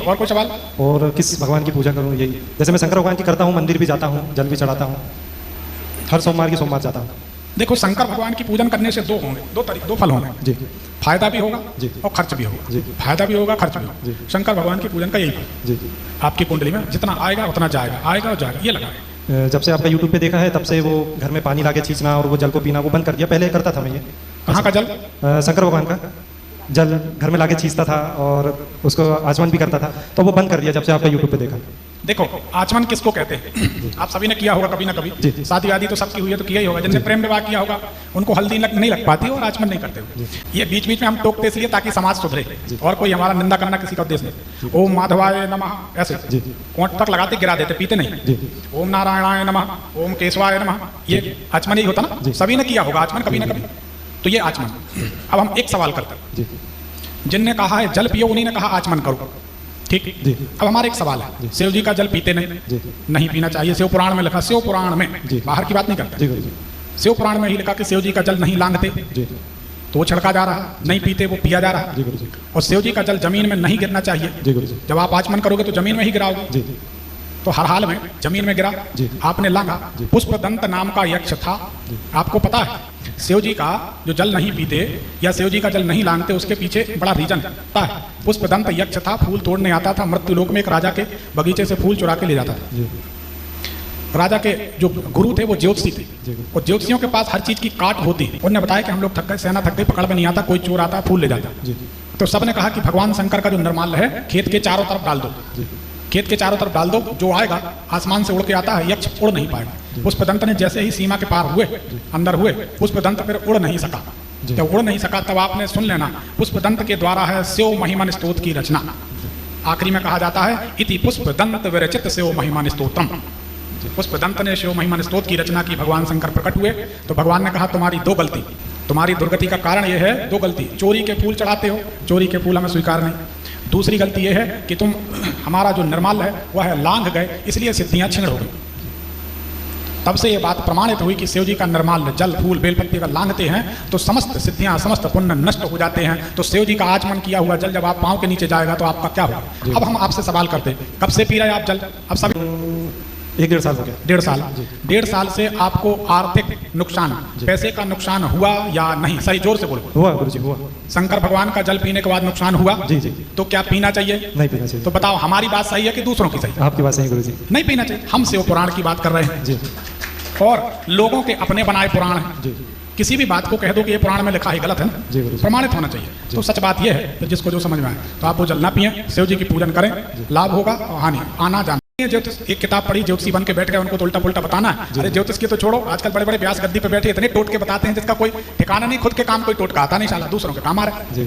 और कोई सवाल? और किस भगवान की पूजा करूँ, यही जैसे मैं शंकर भगवान की करता हूँ, मंदिर भी जाता हूँ, जल भी चढ़ाता हूँ, हर सोमवार की सोमवार जाता हूँ। देखो, शंकर भगवान की पूजन करने से दो होंगे, दो फल होंगे जी। फायदा भी होगा जी। और खर्च भी होगा। जी। फायदा भी होगा, खर्च भी होगा। जी। शंकर भगवान की पूजन का यही फल। जी। आपकी कुंडली में जितना आएगा उतना जाएगा, आएगा और जाएगा, ये लगा है। जब से आपका यूट्यूब पे देखा है तब से वो घर में पानी लाके खींचना और वो जल को पीना वो बंद कर दिया। पहले करता था मैं ये। कहाँ का जल? शंकर भगवान का जल घर में लाके खींचता था और उसको आचमन भी करता था, तो वो बंद कर दिया जब से आपका यूट्यूब पे देखा। देखो, आचमन किसको कहते हैं? आप सभी ने किया होगा कभी ना कभी। जी। शादी वादी तो सबकी हुई है, तो किया ही होगा। जिनने प्रेम विवाह किया होगा उनको हल्दी नहीं लग पाती और आचमन नहीं करते हुए। ये बीच बीच में हम टोकते इसलिए ताकि समाज सुधरे, और कोई हमारा निंदा करना किसी का उद्देश्य नहीं। ओम माधवाय नमः ऐसे कोंठ तक लगाते गिरा देते, पीते नहीं। ओम नारायणाय नमः, ओम केशवाय नमः, ये आचमन ही होता ना। सभी ने किया होगा आचमन कभी ना कभी, तो ये आचमन। अब हम एक सवाल करते हैं, जिनने कहा है जल पियो उन्हीं ने कहा आचमन करो, ठीक। अब हमारा एक सवाल है, शिव जी का जल पीते नहीं पीना चाहिए। शिव पुराण में लिखा, शिव पुराण में, बाहर की बात नहीं करते, शिव पुराण में ही लिखा कि शिव जी का जल नहीं लांघते, तो वो छिड़का जा रहा, नहीं पीते वो पिया जा रहा। और शिव जी का जल जमीन में नहीं गिरना चाहिए। जब आप आचमन करोगे तो जमीन में ही गिराओगे, तो हर हाल में जमीन में गिरा, आपने लांघा। पुष्पदंत नाम का यक्ष था, आपको पता है शिव जी का जो जल नहीं पीते या शिव जी का जल नहीं लांघते, उसके पीछे बड़ा रीजन पता है। पुष्पदंत यक्ष था, फूल तोड़ने आता था मृत्यु लोक में, एक राजा के बगीचे से फूल चुरा के ले जाता था। राजा के जो गुरु थे वो ज्योतिषी थे, और ज्योतिषियों के पास हर चीज की काट होती है। उन्होंने बताया कि हम लोग थक गए, सेना थक गई, पकड़ में नहीं आता, कोई चोर आता फूल ले जाता। तो सबने कहा कि भगवान शंकर का जो निर्माल्य है खेत के चारों तरफ डाल दो, खेत के चारों तरफ डाल दो, जो आएगा आसमान से उड़ के आता है, यक्ष उड़ नहीं पाएगा। पुष्पदंत ने जैसे ही सीमा के पार हुए, अंदर हुए, पुष्पदंत फिर उड़ नहीं सका। जब उड़ नहीं सका तब आपने सुन लेना, पुष्पदंत के द्वारा है शिव महिमन स्तोत्र की रचना। आखिरी में कहा जाता है इति पुष्पदंत विरचित शिव महिमन स्तोत्रम। पुष्पदंत ने शिव महिमन स्तोत्र की रचना की, भगवान शंकर प्रकट हुए, तो भगवान ने कहा तुम्हारी दो गलती, तुम्हारी दुर्गति का कारण यह है, दो गलती। चोरी के फूल चढ़ाते हो, चोरी के फूल हमें स्वीकार नहीं। दूसरी गलती यह है कि तुम हमारा जो निर्माल्य है वह है लांघ गए, इसलिए सिद्धियां छीण हो गई। तब से ये बात प्रमाणित हुई कि शिव जी का निर्माल्य जल फूल बेलपत्ती का लांघते हैं तो समस्त सिद्धियां समस्त पुण्य नष्ट हो जाते हैं। तो शिव जी का आचमन किया हुआ जल जब आप पांव के नीचे जाएगा तो आपका क्या होगा? अब हम आपसे सवाल करते हैं, कब से पी रहे हैं आप जल? अब सब 1-1.5 साल हो गया। 1.5 साल। 1.5 साल से आपको आर्थिक नुकसान, पैसे का नुकसान हुआ या नहीं? सही जोर से बोलो। हुआ गुरुजी, हुआ। शंकर भगवान का जल पीने के बाद नुकसान हुआ? जी। तो क्या पीना चाहिए? नहीं पीना चाहिए। तो बताओ हमारी बात सही है कि दूसरों की सही? आपकी बात सही गुरुजी। नहीं पीना चाहिए। हम शिव पुराण की बात कर रहे हैं जी, और लोगों के अपने बनाए पुराण हैं। किसी भी बात को कह दो कि ये पुराण में लिखा है गलत है ना, प्रमाणित होना चाहिए। तो सच बात यह है, जिसको जो समझ में आए तो आप वो जल ना पिए, शिव जी की पूजन करें, लाभ होगा और हानि आना जाना। ज्योतिष एक किताब पढ़ी, ज्योतिषी बन के बैठ गए, उनको तो उल्टा पुल्टा बताना है। अरे ज्योतिष की तो छोड़ो, आजकल बड़े बड़े व्यास गद्दी पे बैठे इतने टोटके बताते हैं जिसका कोई ठिकाना नहीं, खुद के काम कोई टोटका आता नहीं, साला दूसरों के काम आ रहा है।